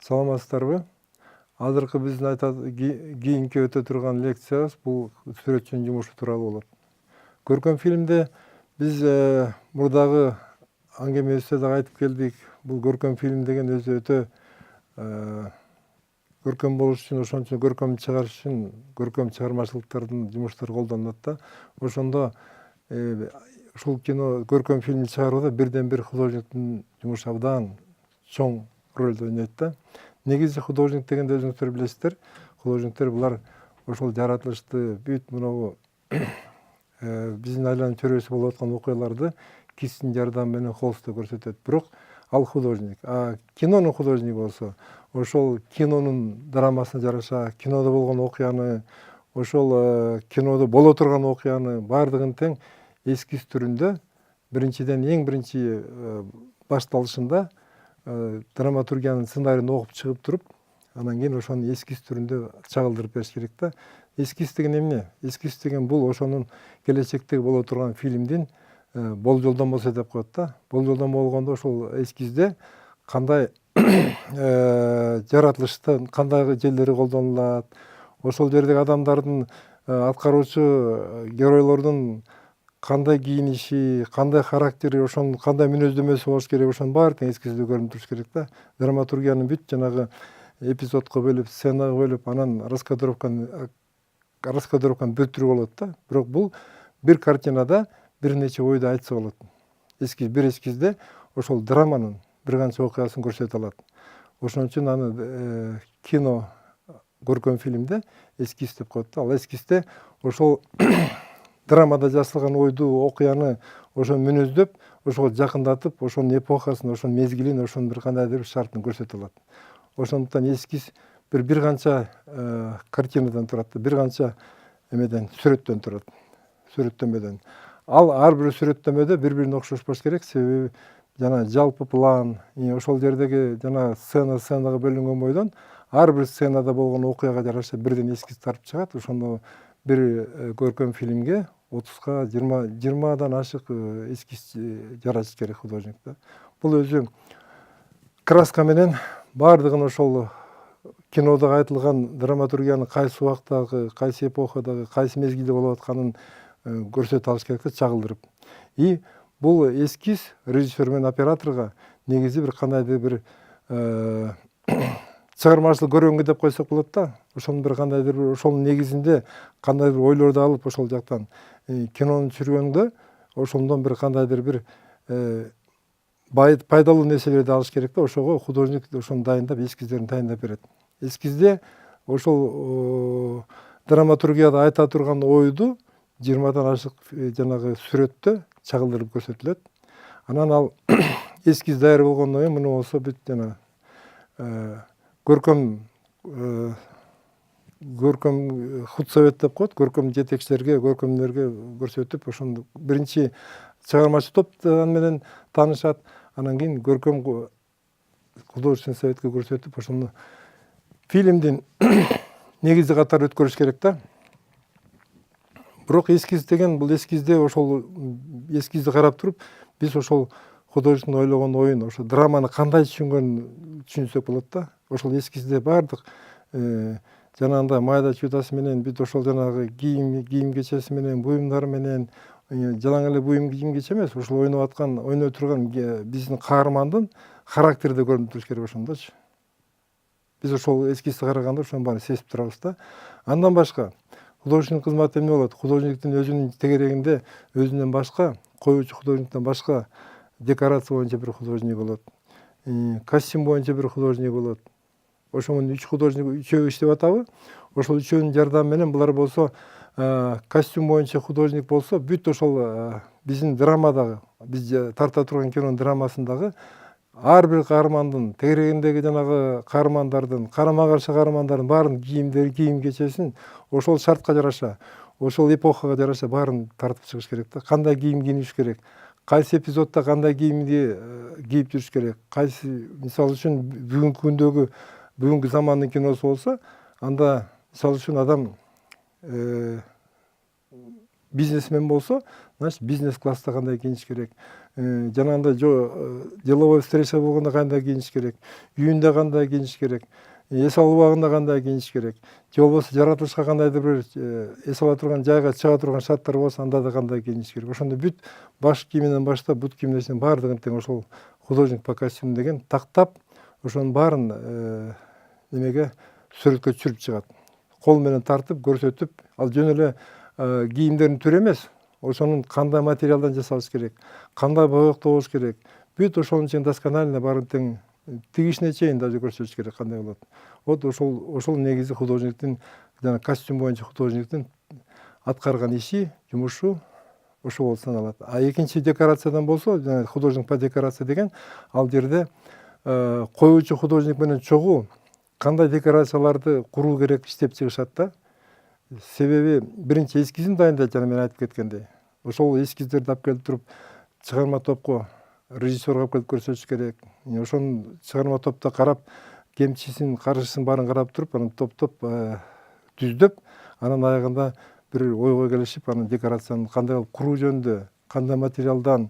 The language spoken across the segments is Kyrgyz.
Саламатсыздарбы? Азыркы биздин кийинки өтө турган лекциябыз бул сүрөтчүнүн жумушу тууралуу болот. Көркөм фильмде биз мурдагы аңгемебизде дагы айтып келдик. Бул көркөм фильм деген өзү өтө көркөм болуш үчүн, ошон үчүн көркөм чыгарыш үчүн көркөм чыгармачылыктардын жумуштары колдонулат да. Ошондо ушул кино көркөм фильмди чыгарууда бирден бир художниктин жумушу абдан чоң ролду ойнойт да. Негизи художник дегенде өзүңүздөр билесиздер. Художниктер булар ошол жаратылышты бүт мынабу биздин айланып чөйрөсү болуп аткан окуяларды кистинин жардамы менен холсту көрсөтөт. Бирок ал художник. А кинонун художниги болсо ошол кинонун драмасына жараша, кинодо болгон окуяны, ошол кинодо боло турган окуяны баардыгын тең эскиз түрүндө биринчиден эң биринчи башталышында драматургиянын сценарийин окуп чыгып туруп, анан кийин ошону эскиз түрүндө чагылдырып бериш керек да. Эскиз деген эмне? Эскиз деген бул ошонун келечектеги боло турган фильмдин болжолдомосу деп коет да. Болжолдомо болгондо ошол эскизде кандай жаратылыштын кандай жерлери колдонулат, ошол жердеги адамдардын аткаруучу геройлордун кандай кийиниши, кандай характери, ошонун кандай мүнөздөмөсү болуш керек, ошонун баары тең эскизде көрүнүп туруш керек да. Драматургиянын бүт жанагы эпизодко бөлүп, сценага бөлүп, анан раскадровканы бөлтүрүп болот да. Бирок бул бир картинада бир нече ойду айтса болот. Бир эскизде ошол драманын бир канча окуясын көрсөтө алат. Ошон үчүн аны кино көркөм фильмде эскиз деп коет да. Ал эскизде ошол драмада жасалган ойду, окуяны ошону мүнөздөп, ошого жакындатып, ошонун эпохасын, ошонун мезгилин, ошонун бир кандайдыр бир шартын көрсөтө алат. Ошондуктан эскиз бир канча картинадан турат, бир канча эмеден сүрөттөн турат. Сүрөттөмөдөн. Ал ар бир сүрөттөмөдө бири-бирине окшошпош керек, себеби жана жалпы план, ошол жердеги жана сценага бөлүнгөн бойдон ар бир сценада болгон окуяга жараша бирден эскиз тартып чыгат. Ошондо бир көркөм фильмге 30га 20дан ашык эскиз жаратыш керек художникта. Бул өзү краска менен баардыгын ошол кинодо айтылган драматургиянын кайсы убактагы, кайсы эпохадагы, кайсы мезгилде болуп атканын көрсөтө алыш керек да, чагылдырып. И бул эскиз режиссер менен операторго негизи бир кандайдыр бир чыгармачылык көрөнгү деп койсок болот да. Ошонун бир кандайдыр бир ошонун негизинде кандайдыр бир ойлорду алып ошол жактан кинону түшүргөндө ошондон бир кандайдыр бир пайдалуу нерселерди алыш керек да. Ошого художник ошону дайындап, эскиздерин дайындап берет. Эскизде ошол драматургияда айта турган ойду 20дан ашык жанагы сүрөттө чагылдырып көрсөтүлөт. Анан ал эскиз даяр болгондон кийин муну болсо бүт жана көркөм худсовет деп коет, көркөм жетекчилерге, көркөмдөргө көрсөтүп, ошону биринчи чыгармачы топ менен таанышат, анан кийин көркөм художественный советке көрсөтүп, ошону фильмдин негизи катары өткөрүш керек да. Бирок эскиз деген бул эскизде ошол эскизди карап туруп, биз ошол художниктин ойлогон оюн, ошо драманы кандай түшүнгөнүн түшүнсөк болот да. Ошол эскизде баардык жанагындай майда чуйдасы менен бүт ошол жанагы кийим кечеси менен, буюмдары менен, жалаң эле буюм кийим кече эмес, ошол ойной турган биздин каармандын характери да көрүнүп туруш керек ошондочу. Биз ошол эскизди караганда ошонун баарын сезип турабыз да. Андан башка художниктин кызматы эмне болот? Художниктин өзүнүн тегерегинде өзүнөн башка, коюучу художниктен башка декорация боюнча бир художник болот. Костюм боюнча бир художник болот. Ошонун 3 художник үчөө иштеп атабы? Ошол үчөөнүн жардамы менен булар болсо костюм боюнча художник болсо, бүт ошол биздин драмадагы, биз тарта турган кинонун драмасындагы ар бир каармандын тегерегиндеги жанагы каармандардын, карама-каршы каармандардын баарын кийим кечесин ошол шартка жараша, ошол эпохага жараша баарын тартып чыгыш керек да. Кандай кийим кийиниш керек, кайсы эпизоддо кандай кийимди кийип жүрүш керек, кайсы, мисалы үчүн бүгүнкү замандын киносу болсо, анда мисалы үчүн адам бизнесмен болсо, значит бизнес класста кандай кийиниш керек, жанагындай деловой встреча болгондо кандай кийиниш керек, үйүндө кандай кийиниш керек, эс алуу убагында кандай кийиниш керек, же болбосо жаратылышка кандайдыр бир эс ала турган жайга чыга турган шарттар болсо анда да кандай кийиниш керек. Ошондо бүт баш кийиминен баштап бут кийимдеринин баардыгын тең ошол художник по костюму деген тактап, ошонун баарын немеге сүрөткө түшүрүп чыгат. Кол менен тартып көрсөтүп, ал жөн эле кийимдердин түрү эмес, ошонун кандай материалдан жасалыш керек, кандай боектоо болуш керек, бүт ошонун чейин досконально баарын тең тигишине чейин даже көрсөтүш керек кандай болот. Вот ошол негизи художниктин, жана костюм боюнча художниктин аткарган иши, жумушу ошо болуп саналат. А экинчи декорациядан болсо, жана художник по декорация деген, ал жерде коюучу художник менен чогуу кандай декорацияларды куруу керек иштеп чыгышат да. Себеби биринчи эскизин дайындайт, жана мен айтып кеткендей. Ошол эскиздерди алып келип туруп чыгарма топко, режиссерге алып келип көрсөтүш керек. Ошонун чыгарма топто карап, кемчисин, каржысын баарын карап туруп, анан топтоп түздөп, анан аягында бир ойго келишип, анан декорацияны кандай кылып куруу жөнүндө, кандай материалдан,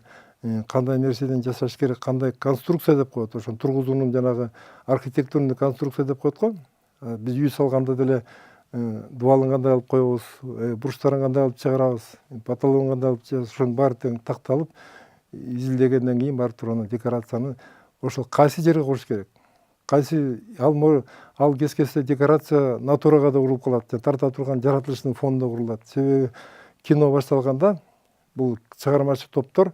кандай нерседен жасаш керек, кандай конструкция деп коет. Ошону тургузуунун жанагы архитектурный конструкция деп коет го. Биз үй салганда деле дубалын кандай кылып коебуз, бурчтарын кандай кылып чыгарабыз, потологун кандай кылып чыгарабыз, ошонун баары тең такталып, изилдегенден кийин барып туруп анан декорацияны ошол кайсы жерге куруш керек, кайсы ал кескесе декорация натурага да курулуп калат, тарта турган жаратылыштын фонунда курулат. Себеби кино башталганда бул чыгармачы топтор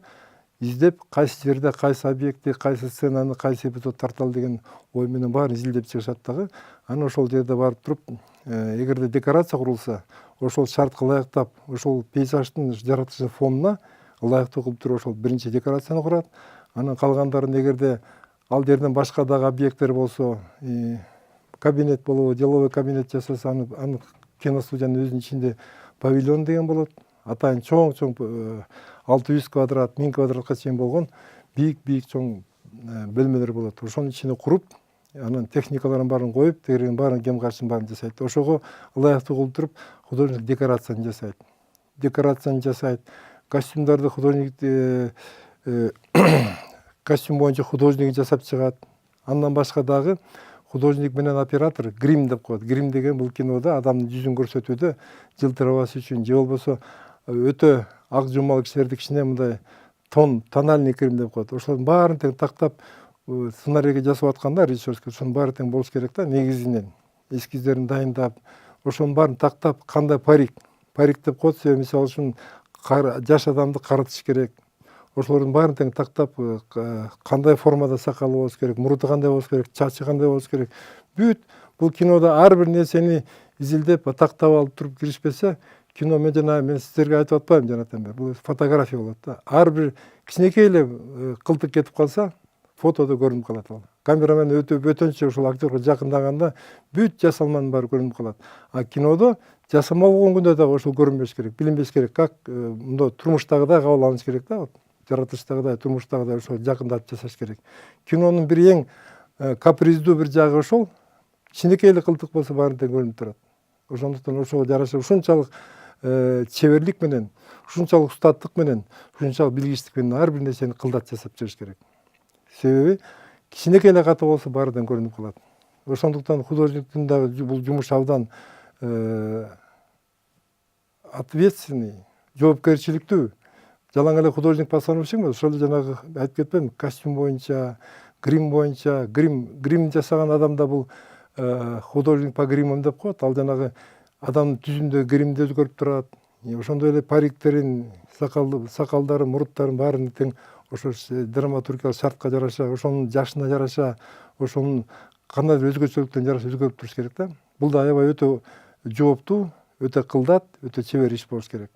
издеп, кайсы жерде кайсы объектти, кайсы сценаны, кайсы эпизод тарталы деген ой менен баарын изилдеп чыгышат дагы. Анан ошол жерде барып туруп, эгерде декорация курулса, ошол шартка ылайыктап, ошол пейзаждын жаратылыштын фонуна ылайыктуу кылып туруп ошол биринчи декорацияны курат. Анан калгандарын эгерде ал жерден башка дагы объекттер болсо, кабинет болобу, деловой кабинет жасаса, аны киностудиянын өзүнүн ичинде павильон деген болот. Атайын чоң 600 квадрат, 1000 квадратка чейин болгон бийик чоң бөлмөлөр болот. Ошонун ичине куруп, анан техникаларын баарын коюп, тегерегин баарын, кем каршын баарын жасайт. Ошого ылайыктуу кылып туруп, художник декорацияны жасайт. Костюмдарды художник костюм боюнча художник жасап чыгат. Андан башка дагы художник менен оператор грим деп коет. Грим деген бул кинодо адамдын жүзүн көрсөтүүдө жылтырабаш үчүн, же болбосо өтө ак жумал кишилерди кичине мындай тональный грим деп коет. Ошонун баарын тең тактап сценарийге жасап атканда режиссерский, ошонун баары тең болуш керек да, негизинен. Эскиздерин дайындап, ошонун баарын тактап, кандай парик деп коет. Себеби мисалы үчүн жаш адамды карытыш керек. Ошолордун баарын тең тактап, кандай формада сакалы болуш керек, мурду кандай болуш керек, чачы кандай болуш керек. Бүт бул кинодо ар бир нерсени изилдеп, тактап алып туруп киришпесе, кино мен сиздерге айтып атпайм, жанатан бери. Бул фотография болот да. Ар бир кичинекей эле кылтык кетип калса, фотодо көрүнүп калат ал. Камерамен өтөнчө ушул актерге жакындаганда бүт жасалманын баары көрүнүп калат. А кинодо жасалма болгон күндө дагы ошол көрүнбөш керек, билинбеш керек, как мындай турмуштагыдай кабыл алыныш керек да. Жаратылыштагыдай, турмуштагыдай ошо жакындатып жасаш керек. Кинонун бир эң каприздүү бир жагы ошол, кичинекей эле кылтык болсо баары тең көрүнүп турат. Ошондуктан ошого жараша ушунчалык чеберлик менен, ушунчалык устаттык менен, ушунчалык билгичтик менен ар бир нерсени кылдат жасап чыгыш керек. Себеби кичинекей эле каты болсо баары тең көрүнүп калат. Ошондуктан художниктин дагы бул жумуш абдан ответственный, жоопкерчиликтүү. Жалаң эле художник постановщик эмес, ошол жанагы айтып кетпедимби, костюм боюнча, грим боюнча, грим жасаган адамда бул художник по гримам деп коет. Ал жанагы адамдын түзүндөгү гримди өзгөрүп турат. Ошондой эле париктерин, сакалдарын, муруттарын баарын тең ошо драматургиялык шартка жараша, ошонун жашына жараша, ошонун кандайдыр өзгөчөлүктөн жараша өзгөрүп туруш керек да. Бул да аябай өтө жооптуу, өтө кылдат, өтө чебер иш болуш керек.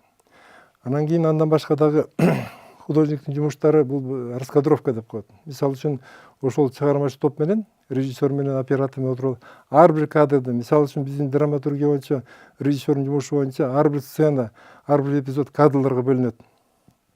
Анан кийин андан башка дагы художниктин жумуштары бул раскадровка деп коет. Мисалы үчүн ошол чыгармачы топ менен, режиссер менен оператор менен отуруп, ар бир кадрды, мисалы үчүн биздин драматургия боюнча, режиссердин жумушу боюнча ар бир сцена, ар бир эпизод кадрларга бөлүнөт.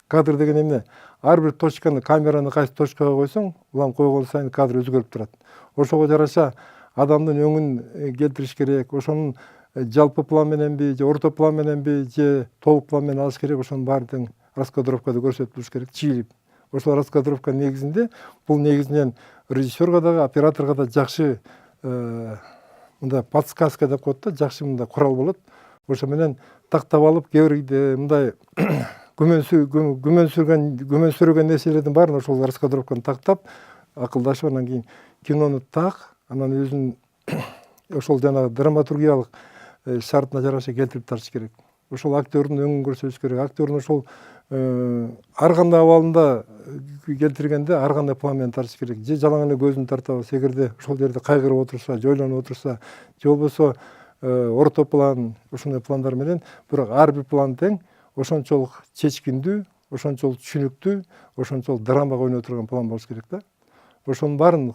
Кадр деген эмне? Ар бир точканы, камераны кайсы точкага койсоң, улам койгон сайын кадр өзгөрүп турат. Ошого жараша адамдын өңүн келтириш керек, ошонун жалпы план мененби же орто план мененби же толук план менен алыш керек, ошонун баарын тең раскадровкада көрсөтүлүш керек, чийилип. Ошол раскадровка негизинде бул негизинен режиссерга дагы, операторго да жакшы мындай подсказка деп коет да, жакшы мындай курал болот. Ошо менен тактап алып, кээ бир мындай күмөн сүрөгөн нерселердин баарын ошол раскадровканы тактап, акылдашып, анан кийин кинону анан өзүнүн ошол жанагы драматургиялык шартына жараша келтирип тарыш керек. Ошол актёрдун өңүн көрсөтүш керек. Актёрдун ошол ар кандай абалында келтиргенде ар кандай план менен тартыш керек. Же жалаң эле көзүн тартабыз, эгерде ошол жерде кайгырып отурса, же ойлонуп отурса, же болбосо орто план, ошондой пландар менен, бирок ар бир план тең ошончолук чечкиндүү, ошончолук түшүнүктүү, ошончолук драмага ойноо турган план болуш керек да. Ошонун баарын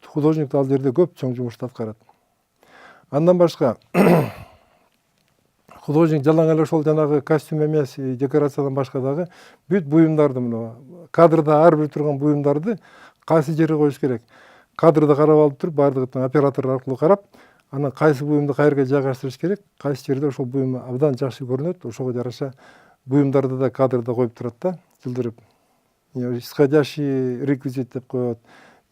художник ал жерде көп чоң жумушту аткарат. Андан башка художник жалаң эле ошол жанагы костюм эмес, декорациядан башка дагы бүт буюмдарды, кадрда ар бир турган буюмдарды кайсы жерге коюш керек. Кадрды карап алып туруп, баардыгын оператор аркылуу карап, анан кайсы буюмду каерге жайгаштырыш керек, кайсы жерде ошол буюм абдан жакшы көрүнөт, ошого жараша буюмдарды да кадрда коюп турат да, жылдырып. Исходящий реквизит деп коет,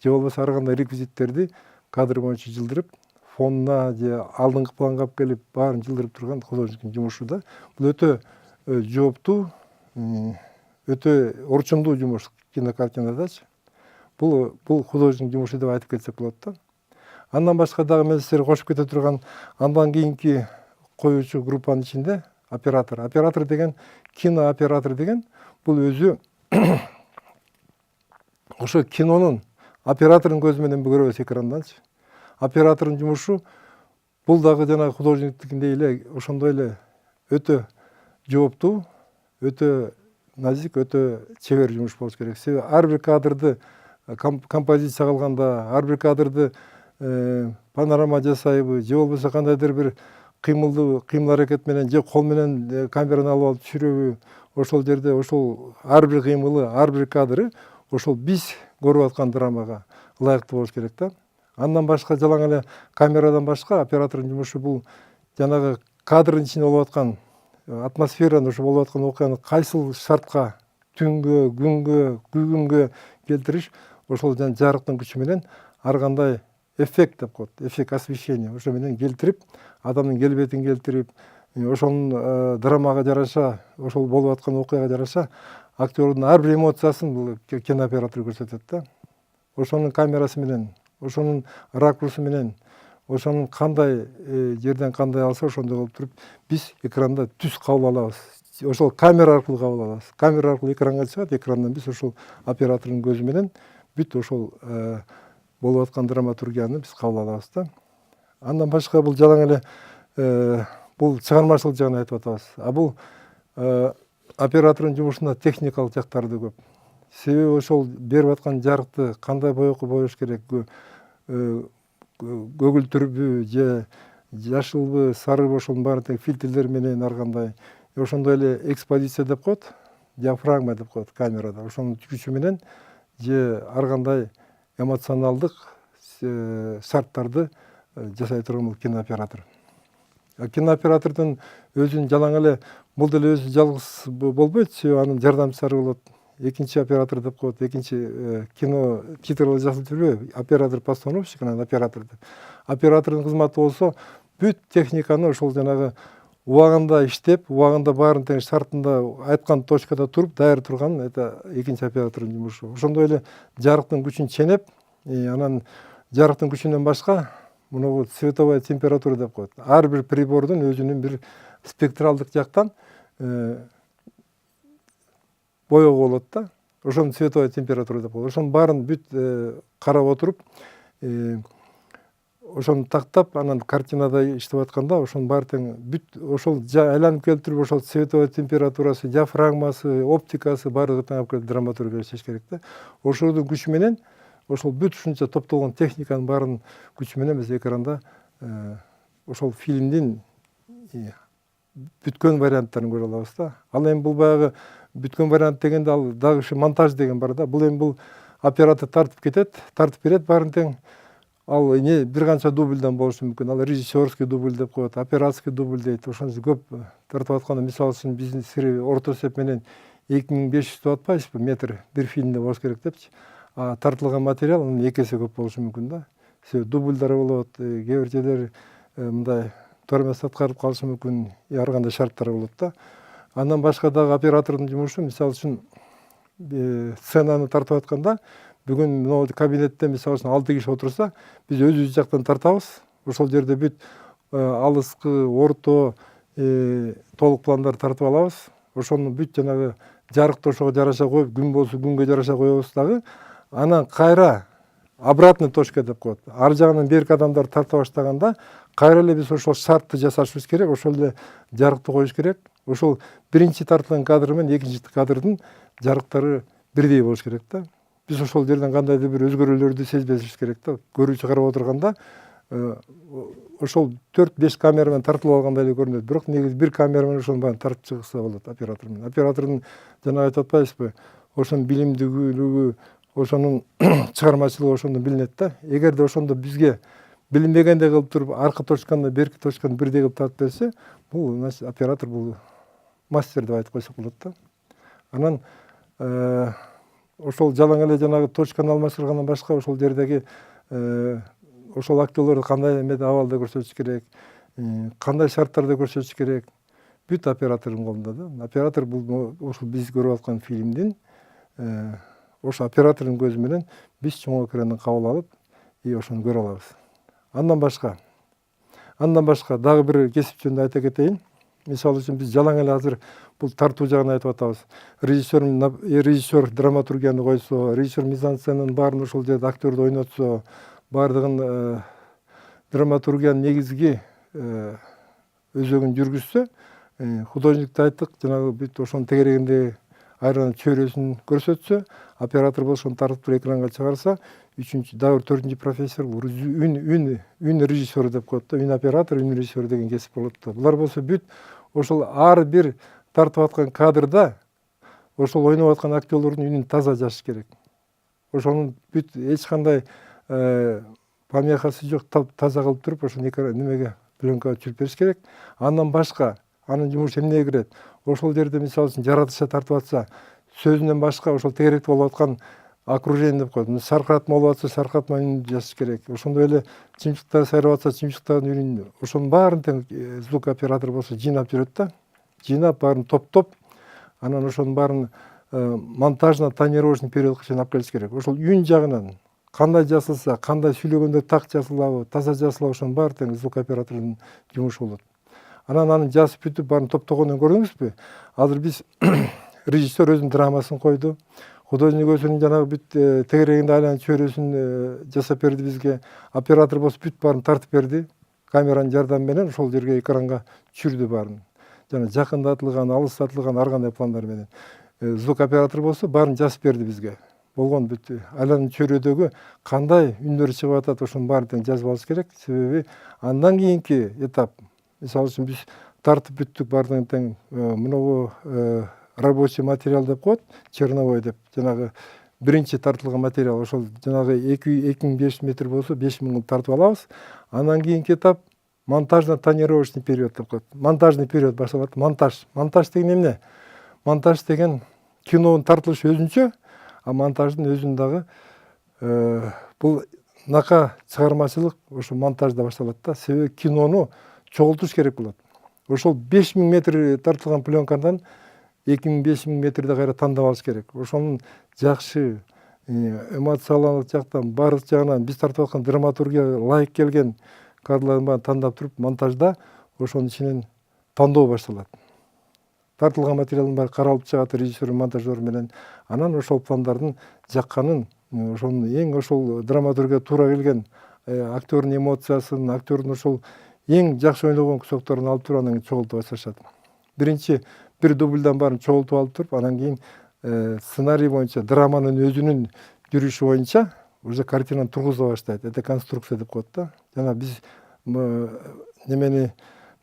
же болбосо ар кандай реквизиттерди кадр боюнча жылдырып, фонуна же алдыңкы планга алып келип, баарын жылдырып турган художниктин жумушу да. Бул өтө жооптуу, өтө орчундуу жумуш кинокартинадачы. Бул художниктин жумушу деп айтып кетсек болот да. Андан башка дагы мен силерге кошуп кете турган андан кийинки коюучу группанын ичинде оператор. Оператор деген, кинооператор деген, бул өзү ошо кинонун оператордун көзү менен көрөбүз экранданчы. Оператордун жумушу бул дагы жана художниктикиндей эле, ошондой эле өтө жооптуу, өтө назик, өтө чебер жумуш болуш керек. Себеби ар бир кадрды композиция кылганда, ар бир кадрды панорама жасайбы, же болбосо кандайдыр бир кыймыл аракет менен, же кол менен камераны алып түшүрөбү, ошол жерде ошол ар бир кыймылы, ар бир кадры ошол биз көрүп аткан драмага ылайыктуу болуш керек да. Андан башка жалаң эле камерадан башка оператордун жумушу бул жанагы кадрдын ичинде болуп аткан атмосфераны, ошо болуп аткан окуяны кайсыл шартка, түнгө, күнгө, күйгүнгө келтириш, ошол жарыктын күчү менен ар кандай эффект деп коет, эффект освещение, ошо менен келтирип, адамдын келбетин келтирип, ошонун драмага жараша, ошол болуп аткан окуяга жараша актёрдун ар бир эмоциясын бул кинооператор көрсөтөт да. Ошонун камерасы менен, ошонун ракурсу менен, ошонун кандай жерден кандай алса ошондой болуп туруп, биз экранда түз кабыл алабыз. Ошол камера аркылуу кабыл алабыз. Камера аркылуу экранга чыгат, экрандан биз ошол оператордун көзү менен бүт ошол болуп аткан драматургияны биз кабыл алабыз да. Андан башка бул жалаң эле бул чыгармачылык жагын айтып атабыз. А бул оператордун жумушунда техникалык жактары да көп. Себеби ошол берип аткан жарыкты кандай боёкко боюш керек, көгүлтүрбү же жашылбы, сарыбы, ошонун баары тең фильтрлер менен ар кандай. Ошондой эле экспозиция деп коет, диафрагма деп коет камерада. Ошонун күчү менен же ар кандай эмоционалдык шарттарды жасай турган бул кинооператор. Кинооператордун өзүн жалаң эле бул деле өзү жалгыз болбойт, себеби анын жардамчылары болот. Экинчи оператор деп коет, экинчи кино титрлы жазылып жүрбөйбү, оператор-постановщик, анан оператор деп. Оператордун кызматы болсо бүт техниканы ошол жанагы убагында иштеп, убагында баарын тең шартында айткан точкада туруп, даяр турган это экинчи оператордун жумушу. Ошондой эле жарыктын күчүн ченеп, анан жарыктын күчүнөн башка муну цветовая температура деп коет. Ар бир прибордун өзүнүн бир спектралдык жактан боёгу болот да. Ошону цветовая температура деп коет. Ошонун баарын бүт карап отуруп, ошону тактап, анан картинада иштеп атканда ошонун баары тең бүт ошол айланып келтирип, ошол цветовая температурасы, диафрагмасы, оптикасы баардыгы тең алып келип драматургия иштеш керек да. Ошонун күчү менен, ошол бүт ушунча топтолгон техниканын баарын күчү менен биз экранда ошол фильмдин бүткөн варианттарын көрө алабыз да. Ал эми бул баягы бүткөн вариант дегенде ал дагы монтаж деген бар да. Бул эми бул оператор тартып кетет, тартып берет баарын тең. ал эмне бир канча дубльдан болушу мүмкүн. Ал режиссерский дубль деп коет, операторский дубль дейт. Ошончо көп тартып атканда, мисалы үчүн биздин орто эсеп менен 2500 деп атпайбызбы, метр бир фильмде болуш керек депчи. А тартылган материал анын 2 эсе көп болушу мүмкүн да. Себеби дубльдар болот, кээ бир жерлер мындай тормоз аткарып калышы мүмкүн, ар кандай шарттар болот да. Андан башка дагы оператордун жумушу, мисалы үчүн сценаны тартып атканда, бүгүн могу кабинетте мисалы үчүн 6 киши отурса, биз өзүбүз жактан тартабыз. Ошол жерде бүт алыскы, орто, толук пландар тартып алабыз. Ошону бүт жанагы жарыкты ошого жараша коюп, күн болсо күнгө жараша коебуз дагы. Анан кайра обратный точка деп коет. Ар жагынан берки адамдар тарта баштаганда, кайра эле биз ошол шартты жасашыбыз керек, ошол эле жарыкты коюш керек. Ошол биринчи тартылган кадр менен экинчи кадрдын жарыктары бирдей болуш керек да. Биз ошол жерден кандайдыр бир өзгөрүүлөрдү сезбешибиз керек да. Көрүүчү карап отурганда ошол 4-5 камера менен тартылып алгандай эле көрүнөт. Бирок негизи бир камера менен ошонун баарын тартып чыгса болот оператор менен. Оператордун жана айтып атпайбызбы, ошонун билимдүүлүгү, ошонун чыгармачылыгы ошондо билинет да. Эгерде ошондо бизге билинбегендей кылып туруп, аркы точканы, берки точканы бирдей кылып тартып берсе, бул оператор, бул мастер деп айтып койсок болот да. Анан ошол жалаң эле жанагы точканы алмаштыргандан башка, ошол жердеги ошол актерлорду кандай эмеде абалда көрсөтүш керек, кандай шарттарда көрсөтүш керек, бүт оператордун колунда да. Оператор бул ошол биз көрүп аткан фильмдин ошо оператордун көзү менен биз чоң экрандан кабыл алып, ошону көрө алабыз. Андан башка дагы бир кесип жөнүндө айта кетейин. Мисалы үчүн биз жалаң эле азыр бул тартуу жагын айтып атабыз. Режиссер драматургияны койсо, режиссер мизансценанын баарын ошол жерде актерду ойнотсо, баардыгын драматургиянын негизги өзөгүн жүргүзсө, художникти айттык, жанагы бүт ошонун тегерегинде айран чөйрөсүн көрсөтсө, оператор болсо ошону тартып туруп экранга чыгарса, үчүнчү дагы бир 4-нчү профессор бул үн режиссеру деп коет да. Үн оператор, үн режиссер деген кесип болот да. Булар болсо бүт ошол ар бир тартып аткан кадрда ошол ойноп аткан актерлордун үнүн таза жазыш керек. Ошонун бүт эч кандай помехасы жок, таза кылып туруп, ошону немеге, пленкага түшүрүп бериш керек. Андан башка анын жумушу эмнеге кирет? Ошол жерде мисалы үчүн жаратылышта тартып атса, сөзүнөн башка ошол тегеректе болуп аткан окружение деп коет. Шаркыратма болуп атса, шаркыратма үнүн жазыш керек. Ошондой эле чымчыктар сайрап атса, чымчыктардын үнүн, ошонун баарын тең звук оператор болсо жыйнап жүрөт да. Жыйнап, баарын топтоп, анан ошонун баарын монтажно-тонировочный периодко чейин алып келиш керек. Ошол үн жагынан кандай жасалса, кандай сүйлөгөндө так жасалабы, таза жасалабы, ошонун баары тең звук оператордун жумушу болот. Анан аны жазып бүтүп, баарын топтогондон көрдүңүзбү? Азыр биз режиссер өзүнүн драмасын койду. Художник өзүнүн жанагы бүт тегерегинде айланып чөйрөсүн жасап берди бизге. Оператор болсо бүт баарын тартып берди. Камеранын жардамы менен ошол жерге экранга түшүрдү баарын. Жана жакындатылган, алыстатылган ар кандай пландар менен. Звук оператор болсо баарын жазып берди бизге. Болгон бүт айланып чөйрөдөгү кандай үндөр чыгып атат, ошонун баарын тең жазып алыш керек. Себеби андан кийинки этап, мисалы үчүн биз тартып бүттүк, баардыгын тең мынабу рабочий материал деп коет, черновой деп. Жанагы биринчи тартылган материал, ошол жанагы 2500 метр болсо 5000 тартып алабыз. Андан кийинки этап монтажно-тонировочный период деп коет. Монтажный период башталат. Монтаж деген эмне? Монтаж деген кинонун тартылышы өзүнчө, а монтаждын өзүн дагы бул нака чыгармачылык ошо монтажда башталат да. Себеби кинону чогултуш керек болот. Ошол 5000 метр тартылган пленкадан 2000-5000 метрде кайра тандап алыш керек. Ошонун жакшы эмоциялык жактан, баардык жагынан биз тартып аткан драматургия ылайык келген кадрлардын баарын тандап туруп, монтажда ошонун ичинен тандоо башталат. Тартылган материалдын баары каралып чыгат режиссер, монтажер менен. Анан ошол пландардын жакканын, ошонун эң ошол драматургия туура келген актердун эмоциясын, актердун ошол эң жакшы ойногон кусокторун алып туруп, анан чогултуп башташат. Биринчи бир дубльдан баарын чогултуп алып туруп, анан кийин сценарий боюнча, драманын өзүнүн жүрүшү боюнча уже картинаны тургуза баштайт. Это конструкция деп коет да. Жана биз немени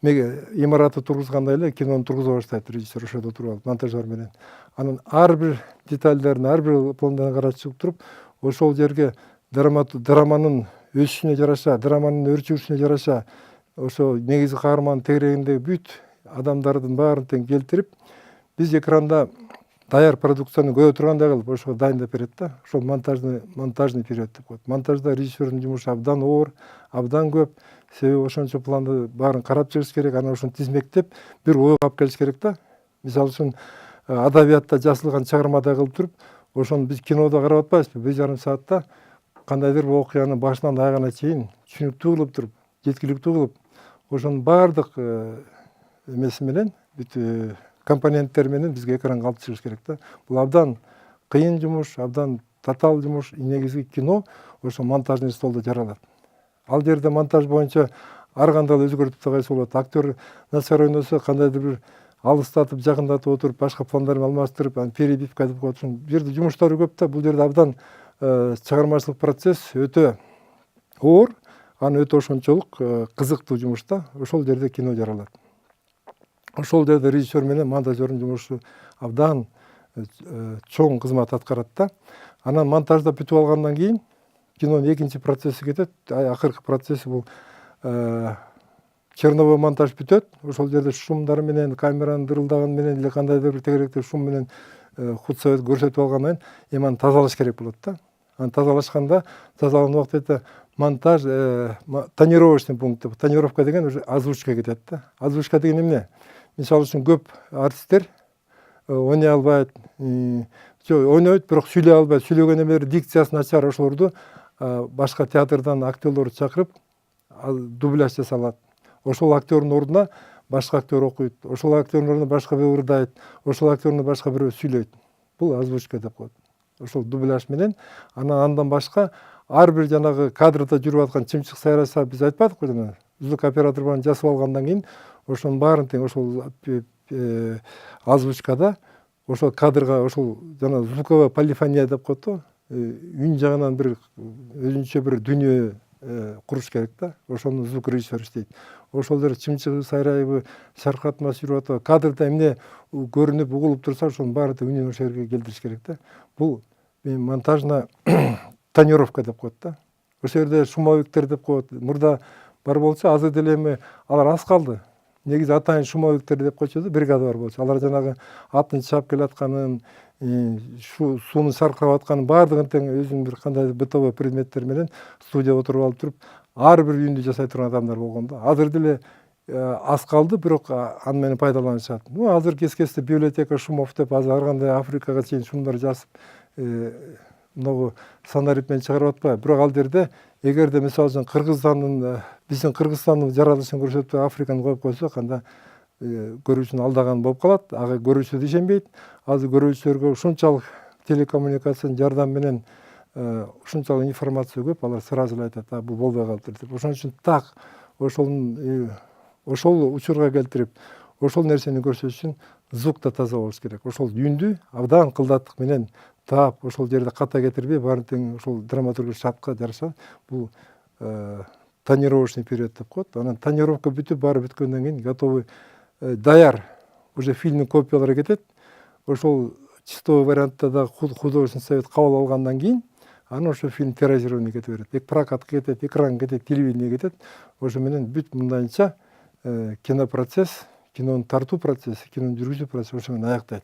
имаратты тургузгандай эле кинону тургуза баштайт режиссер ошодо туруп алып, монтажер менен. Анан ар бир детальдерин, ар бир пландарын карап чыгып туруп, ошол жерге драманын өсүшүнө жараша, драманын өрчүгүчүнө жараша ошо негизги каармандын тегерегиндеги бүт адамдардын баарын тең келтирип, биз экранда даяр продукцияны көрө тургандай кылып ошого дайындап берет да. Ошол монтажный период деп коет. Монтажда режиссердун жумушу абдан оор, абдан көп. Себеби ошончо планды баарын карап чыгыш керек, анан ошону тизмектеп бир ойго алып келиш керек да. Мисалы үчүн адабиятта жазылган чыгармадай кылып туруп, ошону биз кинодо карап атпайбызбы? 1,5 саатта кандайдыр бир окуяны башынан аягына чейин түшүнүктүү кылып туруп, жеткиликтүү кылып, ошонун баардык эмеси менен, бүт компоненттери менен бизге экранга алып чыгыш керек да. Бул абдан кыйын жумуш, абдан татаал жумуш. Негизги кино ошо монтажный столдо жаралат. Ал жерде монтаж боюнча ар кандай өзгөртүп кайсы болот. Актер начар ойносо кандайдыр бир алыстатып, жакындатып отуруп, башка пландар менен алмаштырып, анан перебивка деп коет. Ушул жерде жумуштары көп да. Бул жерде абдан чыгармачылык процесс өтө оор, анан өтө ошончолук кызыктуу жумуш да. Ошол жерде кино жаралат. Ошол жерде режиссер менен монтажердун жумушу абдан чоң кызмат аткарат да. Анан монтажда бүтүп алгандан кийин кинонун экинчи процесси кетет. Акыркы процесси бул черновой монтаж бүтөт. Ошол жерде шумдар менен, камеранын дырылдаганы менен эле кандайдыр бир тегеректе шум менен худсовет көрсөтүп алгандан кийин эми аны тазалаш керек болот да. Аны тазалашканда тазалаган убакытта монтаж тонировочный пункт. Тонировка деген уже озвучка кетет да. Озвучка деген эмне? Мисалы үчүн көп артисттер ойной албайт, ойнойт, бирок сүйлөй албайт. Сүйлөгөн эмелер дикциясы начар, ошолорду башка театрдан актерлорду чакырып дубляж жасалат. Ошол актердун ордуна башка актер окуйт, ошол актердун ордуна башка бирөө ырдайт, ошол актердун башка бирөө сүйлөйт. Бул озвучка деп коет. Ошол дубляж менен андан башка ар бир жанагы кадрда жүрүп аткан чымчык сайраса биз айтпадыкпы жана звук оператор менен жасап алгандан кийин ошонун баарын тең ошол озвучкада ошол кадрга ошол жана звуковая полифония деп коет го, үн жагынан бир өзүнчө бир дүнүйө куруш керек да. Ошону звук режиссер иштейт. Ошол жерде чымчыгы сайрайбы, шаркыратмасы жүрүп атабы, кадрда эмне көрүнүп, угулуп турса, ошонун баарын үнүн ошол жерге келтириш керек да. Бул монтажна тонировка деп коет да. Ошол жерде шумовиктер деп коет. Мурда бар болчу, азыр деле эми алар аз калды. Негизи атайын шумовиктер деп койчу да, бригада бар болчу. Алар жанагы атын чаап келатканын, суунун шаркырап атканын баардыгын тең өзүнүн бир кандайдыр бытовой предметтер менен студияга отуруп алып туруп, ар бир үндү жасай турган адамдар болгон да. Азыр деле аз калды, бирок аны менен пайдаланышат. Азыр кескесте библиотека шумов деп азыр ар кандай Африкага чейин шумдар жазып, могу сонорит менен чыгарып атпайбы. Бирок ал жерде эгерде мисалы үчүн биздин Кыргызстандын жаралышын көрсөтүп Африканы коюп койсок, анда көрүүчүнү алдаган болуп калат. Ага көрүүчү да ишенбейт. Азыр көрүүчүлөргө ушунчалык телекоммуникациянын жардамы менен ушунчалык информация көп, алар сразу эле айтат, бул болбой калыптыр деп. Ошон үчүн так ошол учурга келтирип, ошол нерсени көрсөтүш үчүн звук да таза болуш керек. Ошол үндү абдан кылдаттык менен таап, ошол жерде ката кетирбей, баарын тең ошол драматургиялык шартка жараша бул тонировочный период деп коет. Анан тонировка бүтүп, баары бүткөндөн кийин готовый даяр уже фильмдин копиялары кетет. Ошол чистовой вариантта да художественный совет кабыл алгандан кийин анан ошо фильм тиражирование кете берет. Прокатка кетет, экран кетет, телевидение кетет. Ошо менен бүт мындайынча кинопроцесс, кинонун тартуу процесси, кинонун жүргүзүү процесси ошо менен аяктайт.